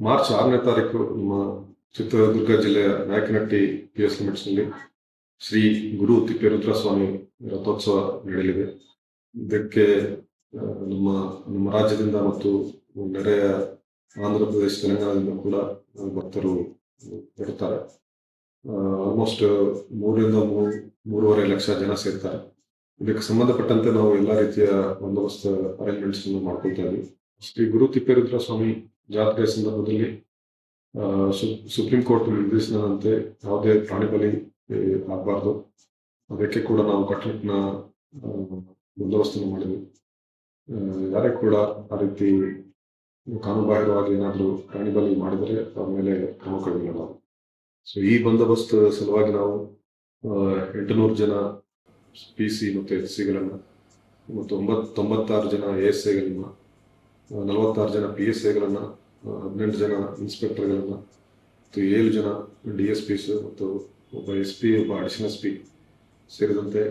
March 6ನೇ ತಾರೀಕು ನಮ್ಮ ಚಿತ್ರದುರ್ಗ ಜಿಲ್ಲೆಯ ನಾಯಕನಹಟ್ಟಿ PS ಲಿಮಿಟ್ಸ್ನಲ್ಲಿ ಶ್ರೀ ಗುರು ತಿಪ್ಪೇರುದ್ರಸ್ವಾಮಿ ರಥೋತ್ಸವ ನಡೆಯಲಿದೆ. ಇದಕ್ಕೆ ನಮ್ಮ ನಮ್ಮ ರಾಜ್ಯದಿಂದ ಮತ್ತು ನೆರೆಯ ಆಂಧ್ರ ಪ್ರದೇಶ, ತೆಲಂಗಾಣದಿಂದ ಕೂಡ ಭಕ್ತರು ಬರ್ತಾರೆ. ಆಲ್ಮೋಸ್ಟ್ 3-3.5 ಲಕ್ಷ ಜನ ಸೇರ್ತಾರೆ. ಇದಕ್ಕೆ ಸಂಬಂಧಪಟ್ಟಂತೆ ನಾವು ಎಲ್ಲ ರೀತಿಯ ಬಂದೋಬಸ್ತ್ ಅರೇಂಜ್ಮೆಂಟ್ಸ್ ಮಾಡ್ಕೊಳ್ತಾ ಇದ್ವಿ. ಶ್ರೀ ಗುರು ತಿಪ್ಪೇರುದ್ರಸ್ವಾಮಿ ಜಾತ್ರೆ ಸಂದರ್ಭದಲ್ಲಿ ಸುಪ್ರೀಂ ಕೋರ್ಟ್ ನಿರ್ದೇಶನದಂತೆ ಯಾವುದೇ ಪ್ರಾಣಿ ಬಲಿ ಆಗಬಾರ್ದು. ಅದಕ್ಕೆ ಕೂಡ ನಾವು ಕಟ್ಟುನಿಟ್ಟಿನ ಬಂದೋಬಸ್ತನ್ನು ಮಾಡಿದ್ವಿ. ಯಾರೇ ಕೂಡ ಆ ರೀತಿ ಕಾನೂನುಬಾಹಿರವಾಗಿ ಏನಾದರೂ ಪ್ರಾಣಿ ಬಲಿ ಮಾಡಿದರೆ ಅವ್ರ ಮೇಲೆ ಕ್ರಮ ಕೈಗೊಳ್ಳಲ್ಲ ನಾವು. ಸೊ ಈ ಬಂದೋಬಸ್ತ್ ಸಲುವಾಗಿ ನಾವು 800 ಜನ PC ಮತ್ತು SCಗಳನ್ನು ಮತ್ತು 96 ಜನ ASIಗಳನ್ನು, 46 ಜನ PSIಗಳನ್ನು, 18 ಜನ ಇನ್ಸ್ಪೆಕ್ಟರ್ಗಳನ್ನು ಮತ್ತು 7 ಜನ DSPs ಮತ್ತು ಒಬ್ಬ SP, ಒಬ್ಬ ಅಡಿಷನಲ್ SP ಸೇರಿದಂತೆ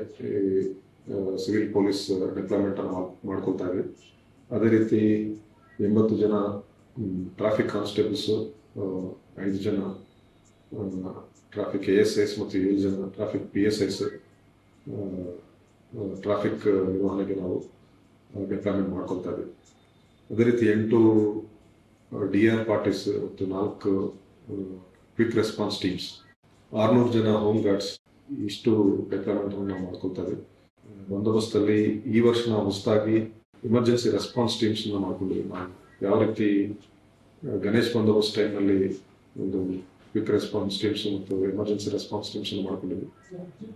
ಸಿವಿಲ್ ಪೊಲೀಸ್ ಡಿಪ್ಲಾಯ್ಮೆಂಟ್ ಅನ್ನು ಮಾಡ್ಕೊಳ್ತಾ ಇದ್ವಿ. ಅದೇ ರೀತಿ 80 ಜನ ಟ್ರಾಫಿಕ್ ಕಾನ್ಸ್ಟೇಬಲ್ಸು, 5 ಜನ ಟ್ರಾಫಿಕ್ ASIs ಮತ್ತು 7 ಜನ ಟ್ರಾಫಿಕ್ PSIs ಟ್ರಾಫಿಕ್ ನಿರ್ವಹಣೆಗೆ ನಾವು ಡಿಪ್ಲಾಯ್ಮೆಂಟ್ ಮಾಡ್ಕೊಳ್ತಾ ಇದ್ವಿ. ಅದೇ ರೀತಿ 8 DR ಪಾರ್ಟೀಸ್ ಮತ್ತು 4 ಕ್ವಿಕ್ ರೆಸ್ಪಾನ್ಸ್ ಟೀಮ್ಸ್, 600 ಜನ ಹೋಮ್ ಗಾರ್ಡ್ಸ್, ಇಷ್ಟು ಡಿಪ್ಲಾಯ್ಮೆಂಟ್ ನಾವು ಮಾಡ್ಕೊಳ್ತಾ ಇದ್ವಿ. ಬಂದೋಬಸ್ತಲ್ಲಿ ಈ ವರ್ಷ ನಾವು ಹೊಸದಾಗಿ ಎಮರ್ಜೆನ್ಸಿ ರೆಸ್ಪಾನ್ಸ್ ಟೀಮ್ಸ್ ಮಾಡ್ಕೊಂಡಿದ್ವಿ. ನಾವು ಯಾವ ರೀತಿ ಗಣೇಶ್ ಬಂದೋಬಸ್ತ್ ಟೈಮ್ನಲ್ಲಿ ಒಂದು ಕ್ವಿಕ್ ರೆಸ್ಪಾನ್ಸ್ ಟೀಮ್ಸ್ ಮತ್ತು ಎಮರ್ಜೆನ್ಸಿ ರೆಸ್ಪಾನ್ಸ್ ಟೀಮ್ಸ್ ಮಾಡ್ಕೊಂಡಿದ್ವಿ.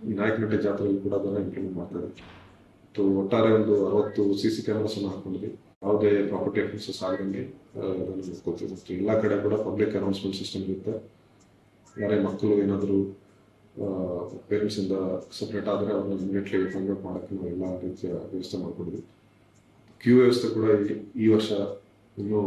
ಈ ನಾಯಕನಹಟ್ಟಿ ಜಾತ್ರೆಯಲ್ಲಿ ಕೂಡ ಅದನ್ನು ಇಂಪ್ಲಿಮೆಂಟ್ ಮಾಡ್ತಾ ಇದ್ವಿ. ಮತ್ತು ಒಟ್ಟಾರೆ ಒಂದು 60 CC ಕ್ಯಾಮ್ರಾಸ್ ಹಾಕೊಂಡಿದ್ವಿ. ಯಾವುದೇ ಪ್ರಾಪರ್ಟಿ ಅಫೆನ್ಸಸ್ ಆಗದಂಗೆ ಅದನ್ನು ನೋಡ್ಕೊಳ್ತೀವಿ. ಮತ್ತು ಎಲ್ಲ ಕಡೆ ಕೂಡ ಪಬ್ಲಿಕ್ ಅನೌನ್ಸ್ಮೆಂಟ್ ಸಿಸ್ಟಮ್ ಇರುತ್ತೆ. ಯಾರೇ ಮಕ್ಕಳು ಏನಾದರೂ ಪೇರೆಂಟ್ಸಿಂದ ಸಪ್ರೇಟ್ ಆದರೆ ಅವ್ರನ್ನ ಇಮಿಡಿಯೇಟ್ಲಿ ಫೈಂಡ್ ಔಟ್ ಮಾಡೋಕ್ಕೆ ನಾವು ಎಲ್ಲ ರೀತಿಯ ವ್ಯವಸ್ಥೆ ಮಾಡ್ಕೊಂಡಿದ್ವಿ. ಕ್ಯೂ ವ್ಯವಸ್ಥೆ ಕೂಡ ಈ ವರ್ಷ ಇನ್ನೂ